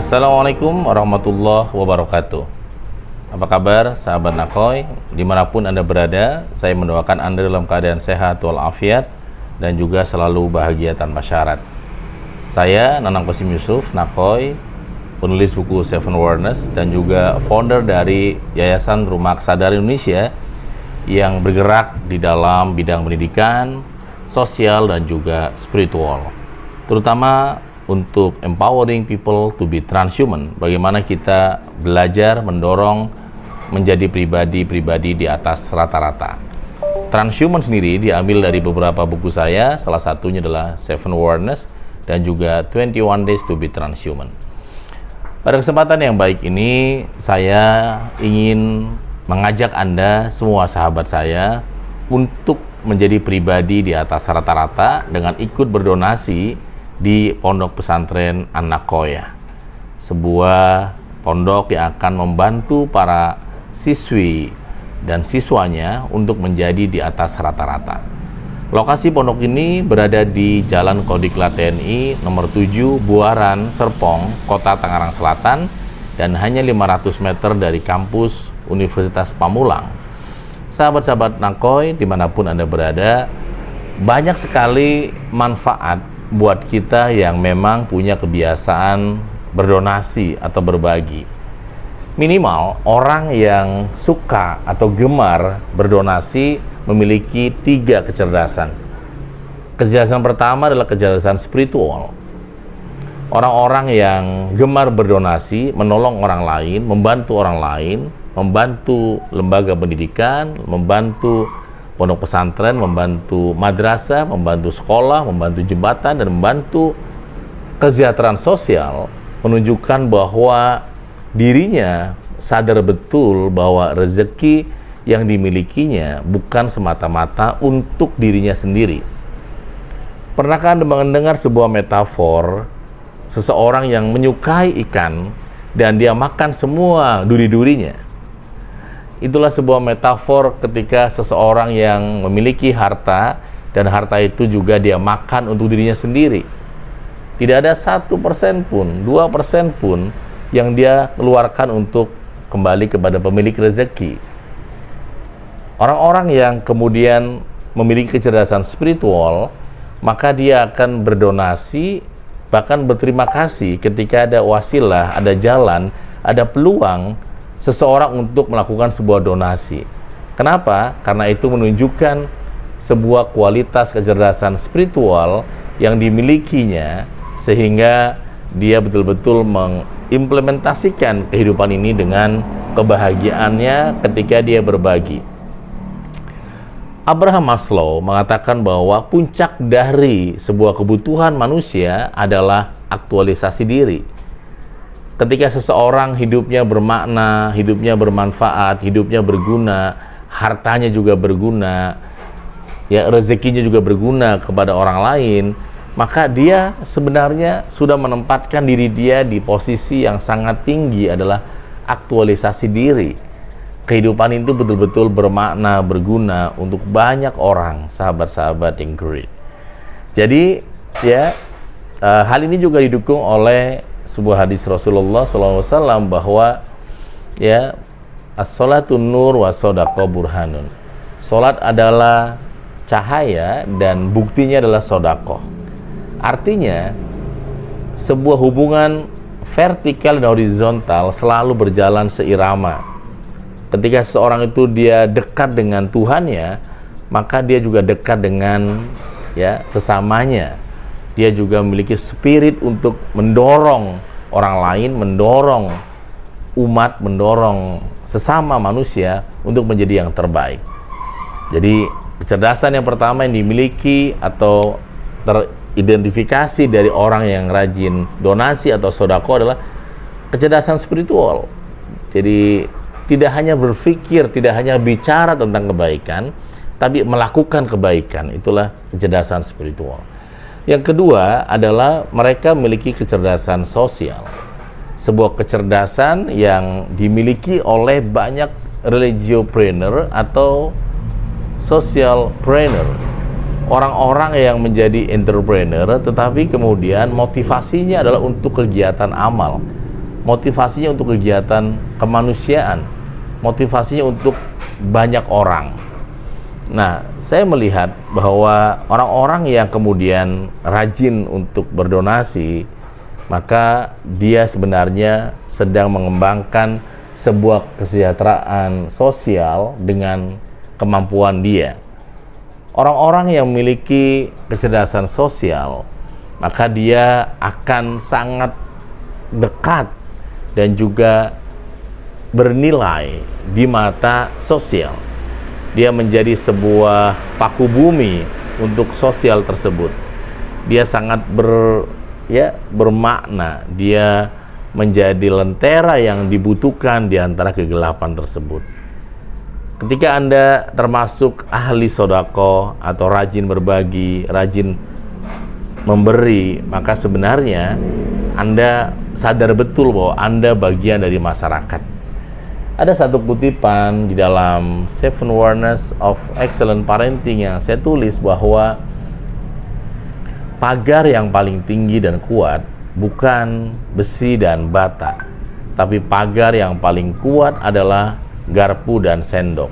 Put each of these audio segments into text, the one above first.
Assalamualaikum warahmatullahi wabarakatuh. Apa kabar sahabat Nakoi? Dimanapun Anda berada, saya mendoakan Anda dalam keadaan sehat walafiat dan juga selalu bahagia tanpa syarat. Saya Nanang Qasim Yusuf, Nakoi, penulis buku Seven Awareness dan juga founder dari Yayasan Rumah Kesadaran Indonesia yang bergerak di dalam bidang pendidikan, sosial dan juga spiritual, terutama untuk empowering people to be transhuman. Bagaimana kita belajar mendorong menjadi pribadi-pribadi di atas rata-rata. Transhuman sendiri diambil dari beberapa buku saya, salah satunya adalah Seven Awareness dan juga 21 Days to be Transhuman. Pada kesempatan yang baik ini, saya ingin mengajak Anda, semua sahabat saya, untuk menjadi pribadi di atas rata-rata dengan ikut berdonasi di Pondok Pesantren An-Naqoyah, sebuah pondok yang akan membantu para siswi dan siswanya untuk menjadi di atas rata-rata. Lokasi pondok ini berada di Jalan Kodiklat TNI nomor 7 Buaran, Serpong, Kota Tangerang Selatan, dan hanya 500 meter dari kampus Universitas Pamulang. Sahabat-sahabat Nakoi, dimanapun Anda berada, banyak sekali manfaat buat kita yang memang punya kebiasaan berdonasi atau berbagi. Minimal orang yang suka atau gemar berdonasi memiliki 3 kecerdasan. Kecerdasan pertama adalah kecerdasan spiritual. Orang-orang yang gemar berdonasi, menolong orang lain, membantu orang lain, membantu lembaga pendidikan, membantu pondok pesantren, membantu madrasah, membantu sekolah, membantu jembatan, dan membantu kesejahteraan sosial, menunjukkan bahwa dirinya sadar betul bahwa rezeki yang dimilikinya bukan semata-mata untuk dirinya sendiri. Pernahkah Anda mendengar sebuah metafor seseorang yang menyukai ikan dan dia makan semua duri-durinya? Itulah sebuah metafor ketika seseorang yang memiliki harta dan harta itu juga dia makan untuk dirinya sendiri. Tidak ada 1% pun, 2% pun yang dia keluarkan untuk kembali kepada pemilik rezeki. Orang-orang yang kemudian memiliki kecerdasan spiritual, maka dia akan berdonasi, bahkan berterima kasih ketika ada wasilah, ada jalan, ada peluang seseorang untuk melakukan sebuah donasi. Kenapa? Karena itu menunjukkan sebuah kualitas kecerdasan spiritual yang dimilikinya, sehingga dia betul-betul mengimplementasikan kehidupan ini dengan kebahagiaannya ketika dia berbagi. Abraham Maslow mengatakan bahwa puncak dari sebuah kebutuhan manusia adalah aktualisasi diri. Ketika seseorang hidupnya bermakna, hidupnya bermanfaat, hidupnya berguna, hartanya juga berguna, ya rezekinya juga berguna kepada orang lain, maka dia sebenarnya sudah menempatkan diri dia di posisi yang sangat tinggi, adalah aktualisasi diri. Kehidupan itu betul-betul bermakna, berguna untuk banyak orang, sahabat-sahabat yang great. Jadi ya, hal ini juga didukung oleh sebuah hadis Rasulullah SAW bahwa ya, as-salatu nur wa sodaqo burhanun. Salat adalah cahaya dan buktinya adalah sodaqo. Artinya sebuah hubungan vertikal dan horizontal selalu berjalan seirama. Ketika seseorang itu dia dekat dengan Tuhannya, maka dia juga dekat dengan ya sesamanya. Dia juga memiliki spirit untuk mendorong orang lain, mendorong umat, mendorong sesama manusia untuk menjadi yang terbaik. Jadi kecerdasan yang pertama yang dimiliki atau teridentifikasi dari orang yang rajin donasi atau sodako adalah kecerdasan spiritual. Jadi tidak hanya berpikir, tidak hanya bicara tentang kebaikan, tapi melakukan kebaikan. Itulah kecerdasan spiritual. Yang kedua adalah mereka memiliki kecerdasan sosial. Sebuah kecerdasan yang dimiliki oleh banyak religiopreneur atau socialpreneur. Orang-orang yang menjadi entrepreneur tetapi kemudian motivasinya adalah untuk kegiatan amal. motivasinya untuk kegiatan kemanusiaan, motivasinya untuk banyak orang. Nah, saya melihat bahwa orang-orang yang kemudian rajin untuk berdonasi, maka dia sebenarnya sedang mengembangkan sebuah kesejahteraan sosial dengan kemampuan dia. Orang-orang yang memiliki kecerdasan sosial, maka dia akan sangat dekat dan juga bernilai di mata sosial. Dia menjadi sebuah paku bumi untuk sosial tersebut. Dia sangat bermakna. Dia menjadi lentera yang dibutuhkan di antara kegelapan tersebut. Ketika Anda termasuk ahli sodako atau rajin berbagi, rajin memberi, maka sebenarnya Anda sadar betul bahwa Anda bagian dari masyarakat. Ada satu kutipan di dalam Seven Warners of Excellent Parenting yang saya tulis bahwa pagar yang paling tinggi dan kuat bukan besi dan bata, tapi pagar yang paling kuat adalah garpu dan sendok.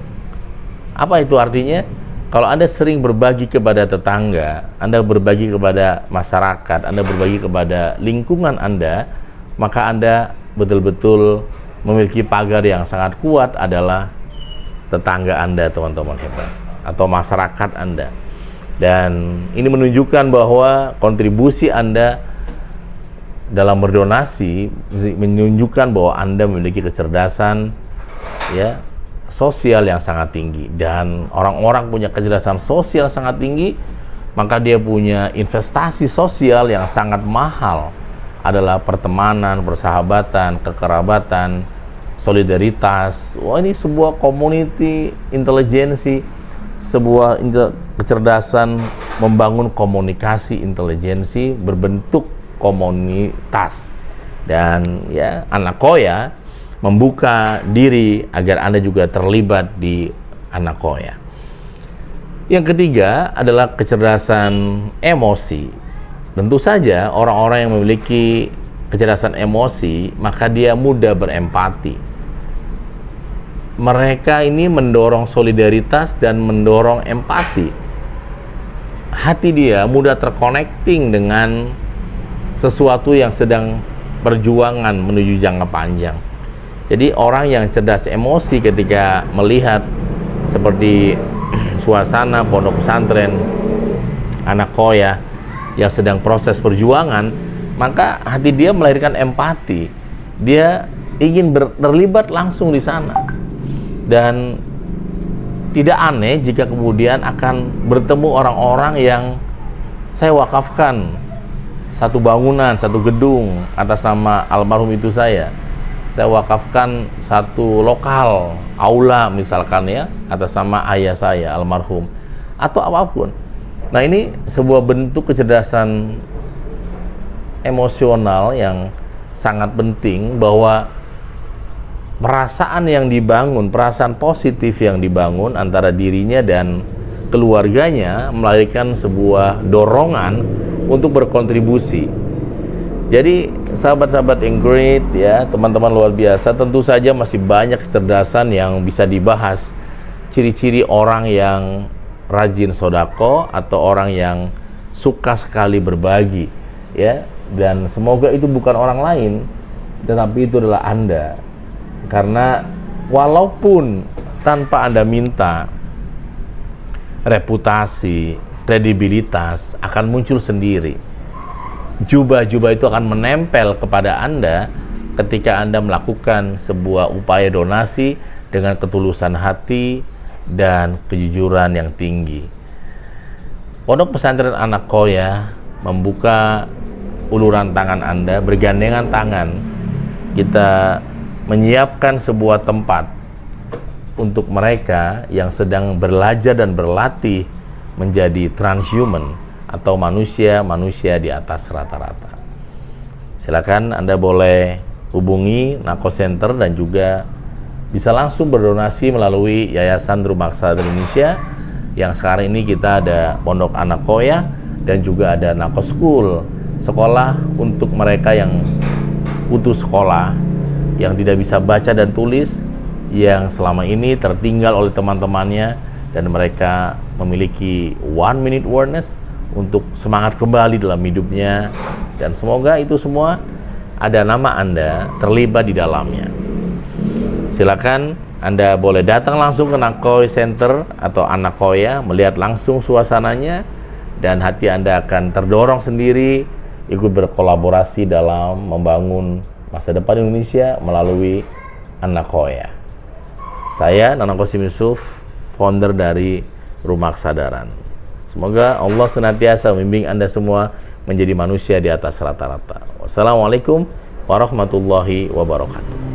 Apa itu artinya? Kalau Anda sering berbagi kepada tetangga, Anda berbagi kepada masyarakat, Anda berbagi kepada lingkungan Anda, maka Anda betul-betul memiliki pagar yang sangat kuat adalah tetangga Anda, teman-teman hebat, atau masyarakat Anda. Dan ini menunjukkan bahwa kontribusi Anda dalam berdonasi menunjukkan bahwa Anda memiliki kecerdasan sosial yang sangat tinggi. Dan orang-orang punya kecerdasan sosial sangat tinggi, maka dia punya investasi sosial yang sangat mahal, adalah pertemanan, persahabatan, kekerabatan, solidaritas. Wah, ini sebuah community intelijensi, sebuah kecerdasan membangun komunikasi intelijensi berbentuk komunitas. Dan Anakoya membuka diri agar Anda juga terlibat di Anakoya. Yang ketiga adalah kecerdasan emosi. Tentu saja orang-orang yang memiliki kecerdasan emosi, maka dia mudah berempati. Mereka ini mendorong solidaritas dan mendorong empati. Hati dia mudah terconnecting dengan sesuatu yang sedang perjuangan menuju jangka panjang. Jadi orang yang cerdas emosi ketika melihat seperti suasana pondok pesantren Anakoya yang sedang proses perjuangan, maka hati dia melahirkan empati. Dia ingin terlibat langsung di sana. Dan tidak aneh jika kemudian akan bertemu orang-orang yang saya wakafkan satu bangunan, satu gedung atas nama almarhum itu saya wakafkan satu lokal, aula misalkan atas nama ayah saya almarhum, atau apapun. Nah, ini sebuah bentuk kecerdasan emosional yang sangat penting, bahwa perasaan yang dibangun, perasaan positif yang dibangun antara dirinya dan keluarganya melahirkan sebuah dorongan untuk berkontribusi. Jadi sahabat-sahabat yang great teman-teman luar biasa, tentu saja masih banyak kecerdasan yang bisa dibahas. Ciri-ciri orang yang rajin sodako atau orang yang suka sekali berbagi dan semoga itu bukan orang lain, tetapi itu adalah Anda. Karena walaupun tanpa Anda minta, reputasi, kredibilitas akan muncul sendiri. Jubah-jubah itu akan menempel kepada Anda ketika Anda melakukan sebuah upaya donasi dengan ketulusan hati dan kejujuran yang tinggi. Pondok Pesantren Anakoya membuka uluran tangan Anda, bergandengan tangan. Kita menyiapkan sebuah tempat untuk mereka yang sedang belajar dan berlatih menjadi transhuman atau manusia di atas rata-rata. Silakan Anda boleh hubungi Nako Center dan juga bisa langsung berdonasi melalui Yayasan Rumah Aksara Indonesia, yang sekarang ini kita ada Pondok Anakoya dan juga ada Nako School, sekolah untuk mereka yang putus sekolah, yang tidak bisa baca dan tulis, yang selama ini tertinggal oleh teman-temannya, dan mereka memiliki 1 minute awareness untuk semangat kembali dalam hidupnya. Dan semoga itu semua ada nama Anda terlibat di dalamnya. Silakan Anda boleh datang langsung ke Nakoi Center atau Anakoya, melihat langsung suasananya, dan hati Anda akan terdorong sendiri ikut berkolaborasi dalam membangun masa depan Indonesia melalui Anakoya. Saya Nana Qasim Yusuf, founder dari Rumah Kesadaran. Semoga Allah senantiasa membimbing Anda semua menjadi manusia di atas rata-rata. Wassalamualaikum warahmatullahi wabarakatuh.